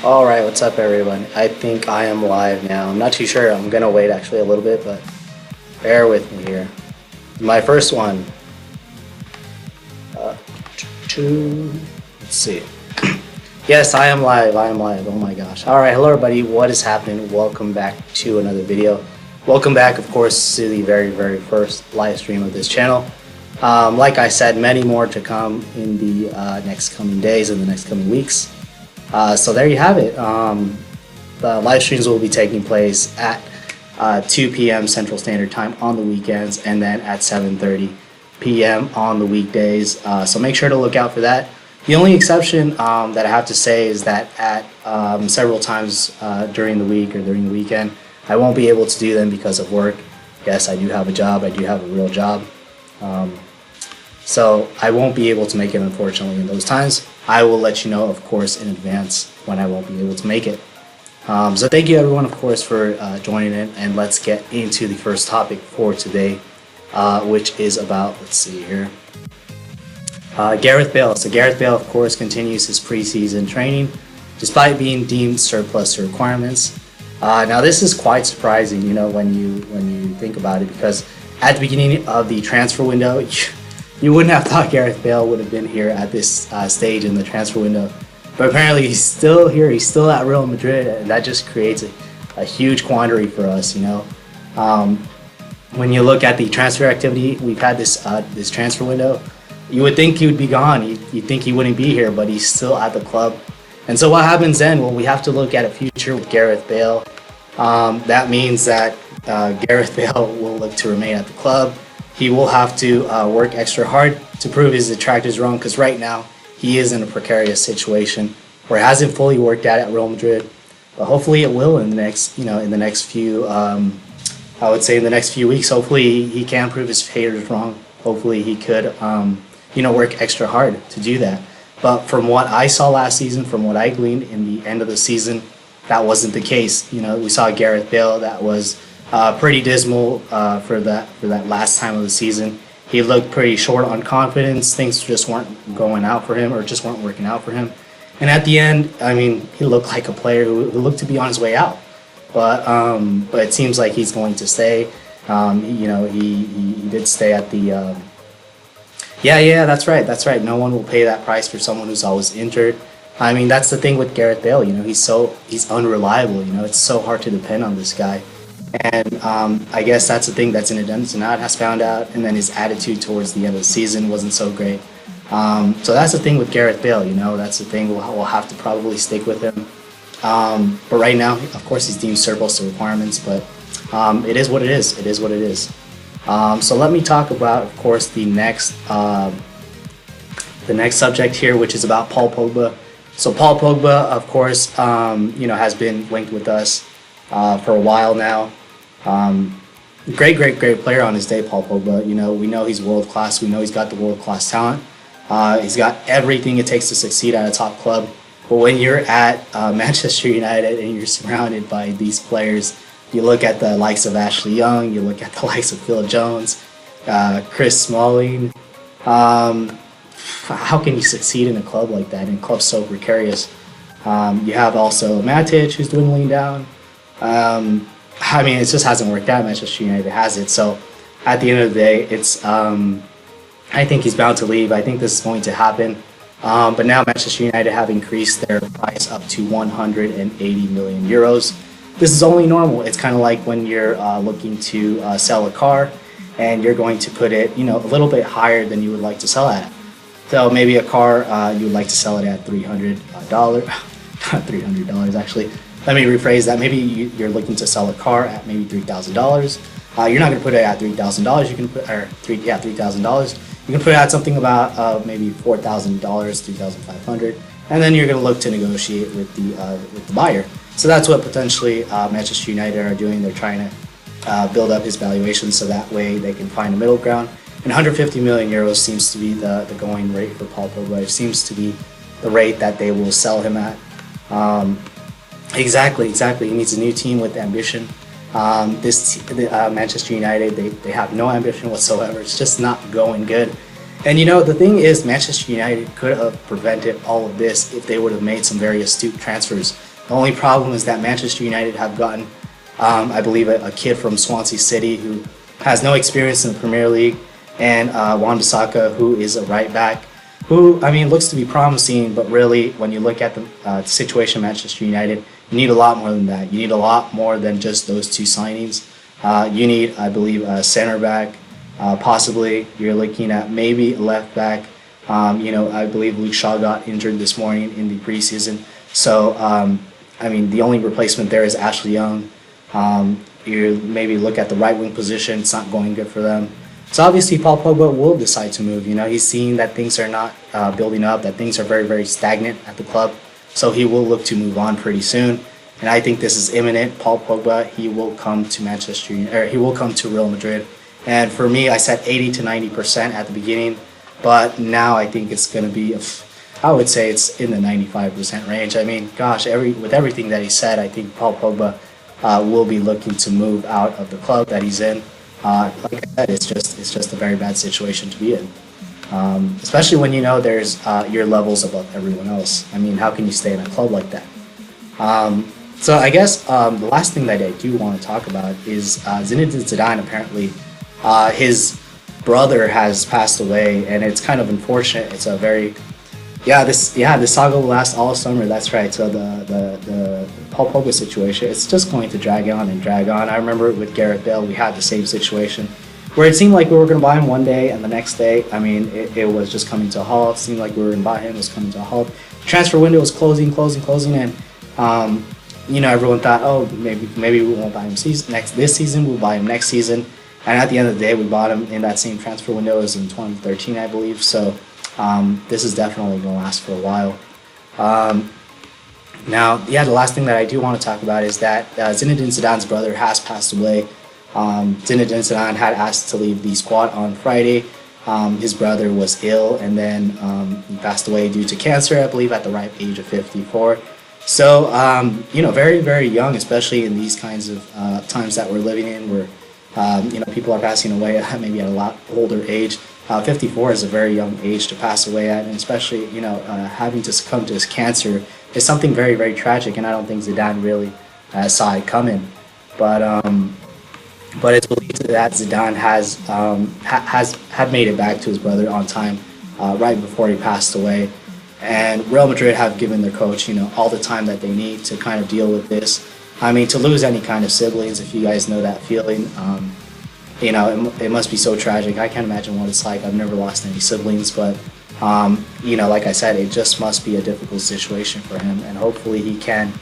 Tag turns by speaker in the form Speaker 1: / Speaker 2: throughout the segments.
Speaker 1: Alright, what's up everyone? I think I am live now. I'm not too sure. I'm gonna wait actually a little bit, but bear with me here. My first one. Let's see. Yes, I am live. I am live. Oh my gosh. Alright, hello everybody. What is happening? Welcome back to another video. Welcome back, of course, to the very first live stream of this channel. Like I said, many more to come in the next coming days and the next coming weeks. So there you have it. The live streams will be taking place at 2 p.m. Central Standard Time on the weekends, and then at 7:30 p.m. on the weekdays. So make sure to look out for that. The only exception that I have to say is that at several times during the week or during the weekend, I won't be able to do them because of work. Yes, I do have a job. I do have a real job. So I won't be able to make it, unfortunately, in those times. I will let you know, of course, in advance when I won't be able to make it. So thank you, everyone, of course, for joining in. And let's get into the first topic for today, which is about, let's see here, Gareth Bale. So Gareth Bale, of course, continues his preseason training despite being deemed surplus to requirements. Now, this is quite surprising, you know, when you think about it, because at the beginning of the transfer window, you wouldn't have thought Gareth Bale would have been here at this stage in the transfer window. But apparently he's still here, he's still at Real Madrid, and that just creates a huge quandary for us, you know. When you look at the transfer activity, we've had this transfer window, you would think he would be gone, you'd think he wouldn't be here, but he's still at the club. And so what happens then? Well, we have to look at a future with Gareth Bale. That means that Gareth Bale will look to remain at the club. He will have to work extra hard to prove his detractors wrong, because right now he is in a precarious situation where it hasn't fully worked out at Real Madrid, but hopefully it will in the next, in the next few, I would say in the next few weeks. Hopefully he can prove his haters wrong. Hopefully he could, work extra hard to do that. But from what I saw last season, from what I gleaned in the end of the season, that wasn't the case. We saw Gareth Bale that was pretty dismal for that last time of the season. He looked pretty short on confidence. Things just weren't going out for him, or just weren't working out for him. And at the end, I mean, he looked like a player who looked to be on his way out. But it seems like he's going to stay. He did stay at the. Yeah, that's right. No one will pay that price for someone who's always injured. I mean, that's the thing with Gareth Bale. He's unreliable. It's so hard to depend on this guy. And I guess that's the thing that Zinedine Zidane has found out, and then his attitude towards the end of the season wasn't so great. So that's the thing with Gareth Bale, that's the thing, we'll have to probably stick with him. But right now, of course, he's deemed surplus to requirements, but it is what it is. It is what it is. So let me talk about, of course, the next subject here, which is about Paul Pogba. So Paul Pogba, of course, has been linked with us for a while now. Great player on his day, Paul Pogba. We know he's world class. We know he's got the world class talent. He's got everything it takes to succeed at a top club. But when you're at Manchester United and you're surrounded by these players, you look at the likes of Ashley Young, you look at the likes of Phil Jones, Chris Smalling. How can you succeed in a club like that, in a club so precarious? You have also Matic, who's dwindling down. I mean, it just hasn't worked out. Manchester United has it. So at the end of the day, it's I think he's bound to leave. I think this is going to happen. But now Manchester United have increased their price up to 180 million euros. This is only normal. It's kind of like when you're looking to sell a car, and you're going to put it, a little bit higher than you would like to sell it at. So maybe a car, you would like to sell it at $300, not $300 actually. Let me rephrase that. Maybe you're looking to sell a car at maybe $3,000. You're not going to put it at $3,000. You can put $3,000. You can put it at something about maybe $4,000, $3,500, and then you're going to look to negotiate with the buyer. So that's what potentially Manchester United are doing. They're trying to build up his valuation so that way they can find a middle ground. And 150 million euros seems to be the going rate for Paul Pogba. It seems to be the rate that they will sell him at. Exactly. He needs a new team with ambition. Manchester United, they have no ambition whatsoever. It's just not going good. And you know, the thing is, Manchester United could have prevented all of this if they would have made some very astute transfers. The only problem is that Manchester United have gotten, I believe, a kid from Swansea City who has no experience in the Premier League, and Wan-Bissaka, who is a right back, who, I mean, looks to be promising, but really, when you look at the situation of Manchester United, you need a lot more than that. You need a lot more than just those two signings. You need, I believe, a center back. Possibly, you're looking at maybe a left back. I believe Luke Shaw got injured this morning in the preseason. So, I mean, the only replacement there is Ashley Young. You maybe look at the right wing position. It's not going good for them. So obviously, Paul Pogba will decide to move. You know, he's seeing that things are not building up, that things are very, very stagnant at the club. So he will look to move on pretty soon. And I think this is imminent. Paul Pogba, he will come to he will come to Real Madrid. And for me, I said 80 to 90% at the beginning, but now I think it's going to be, I would say it's in the 95% range. I mean, gosh, with everything that he said, I think Paul Pogba will be looking to move out of the club that he's in. Like I said, it's just a very bad situation to be in, especially when you know there's your levels above everyone else. I mean, how can you stay in a club like that? So I guess the last thing that I do want to talk about is Zinedine Zidane. Apparently, his brother has passed away, and it's kind of unfortunate. It's a very this saga will last all summer. That's right. So the Paul Pogba situation, it's just going to drag on and drag on. I remember with Gareth Bale, we had the same situation where it seemed like we were going to buy him one day, and the next day, I mean, it was just coming to a halt. It seemed like we were going to buy him, it was coming to a halt. Transfer window was closing, and everyone thought, oh, maybe we won't buy him this season. We'll buy him next season. And at the end of the day, we bought him in that same transfer window as in 2013, I believe. So this is definitely going to last for a while. The last thing that I do want to talk about is that Zinedine Zidane's brother has passed away. Zinedine Zidane had asked to leave the squad on Friday. His brother was ill, and then he passed away due to cancer, I believe, at the ripe age of 54. So, very, very young, especially in these kinds of times that we're living in, where people are passing away maybe at a lot older age. 54 is a very young age to pass away at, and especially, having to succumb to his cancer is something very, very tragic, and I don't think Zidane really saw it coming. But it's believed that Zidane had made it back to his brother on time, right before he passed away. And Real Madrid have given their coach, all the time that they need to kind of deal with this. I mean, to lose any kind of siblings, if you guys know that feeling, it must be so tragic. I can't imagine what it's like. I've never lost any siblings, but, like I said, it just must be a difficult situation for him. And hopefully he can,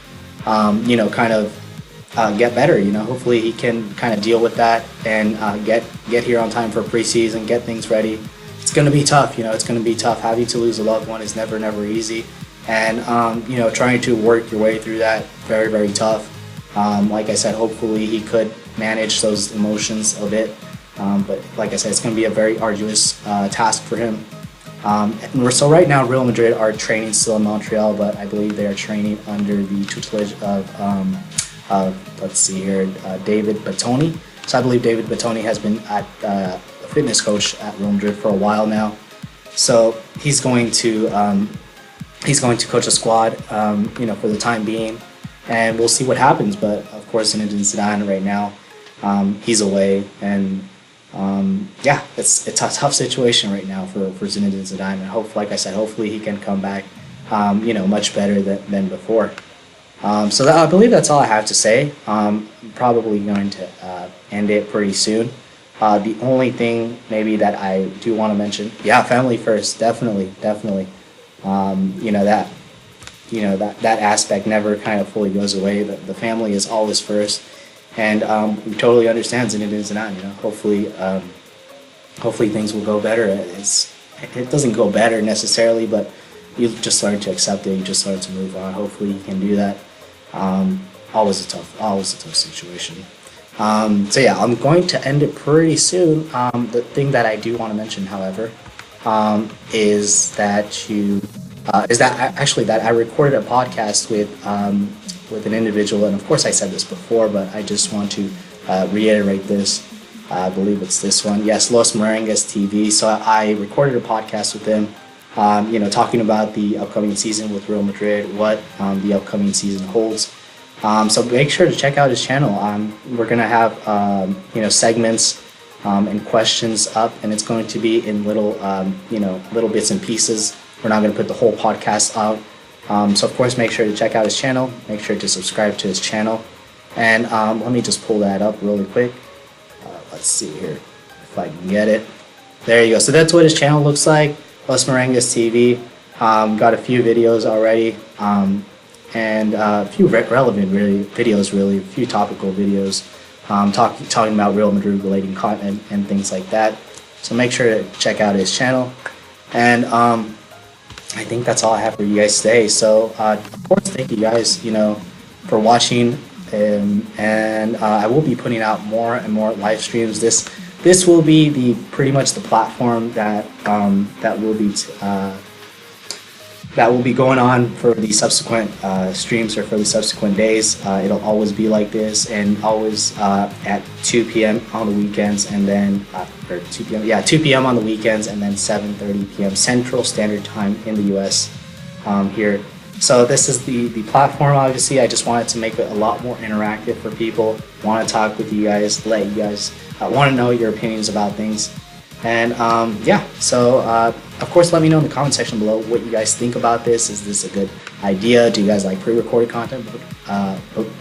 Speaker 1: get better. Hopefully he can kind of deal with that and get here on time for preseason, get things ready. It's going to be tough. It's going to be tough. Having to lose a loved one is never, never easy. And, trying to work your way through that, very, very tough. Like I said, hopefully he could manage those emotions a bit. But like I said, it's going to be a very arduous task for him. So right now, Real Madrid are training still in Montreal, but I believe they are training under the tutelage of, David Batoni. So I believe David Batoni has been a fitness coach at Real Madrid for a while now. So he's going to coach a squad, for the time being. And we'll see what happens. But of course, Zinedine Zidane right now, he's away, and it's a tough situation right now for Zinedine Zidane. And hopefully he can come back, much better than before. I believe that's all I have to say. I'm probably going to end it pretty soon. The only thing maybe that I do want to mention, family first, definitely. That aspect never kind of fully goes away. The family is always first, and we totally understand Zinedine Zidane. Hopefully things will go better. It doesn't go better necessarily, but you just learn to accept it. You just learn to move on. Hopefully he can do that. Always a tough situation. I'm going to end it pretty soon. The thing that I do want to mention, however, is that I recorded a podcast with an individual, and of course I said this before, but I just want to reiterate this. I believe it's this one. Yes, Los Merengues TV. So I recorded a podcast with him, talking about the upcoming season with Real Madrid, what the upcoming season holds. So make sure to check out his channel. We're gonna have segments and questions up, and it's going to be in little little bits and pieces. We're not gonna put the whole podcast out. So of course, make sure to check out his channel. Make sure to subscribe to his channel. And let me just pull that up really quick. Let's see here if I can get it. There you go. So that's what his channel looks like. Los Merengues TV. Got a few videos already, and a few relevant videos, a few topical videos, talking about Real Madrid relating content and things like that. So make sure to check out his channel. And I think that's all I have for you guys today. So of course, thank you guys, for watching. And I will be putting out more and more live streams. This will be pretty much the platform that will be going on for the subsequent streams or for the subsequent days. It'll always be like this, and always at 2 p.m. on the weekends, and then 2 p.m. on the weekends, and then 7:30 p.m. Central Standard Time in the U.S. Here. So this is the platform. Obviously, I just wanted to make it a lot more interactive for people. Want to talk with you guys, let you guys want to know your opinions about things. And so of course, let me know in the comment section below what you guys think about this. Is this a good idea? Do you guys like pre-recorded content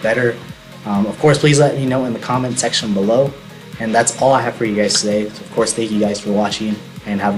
Speaker 1: better? Of course, please let me know in the comment section below. And that's all I have for you guys today. So of course, thank you guys for watching, and have a good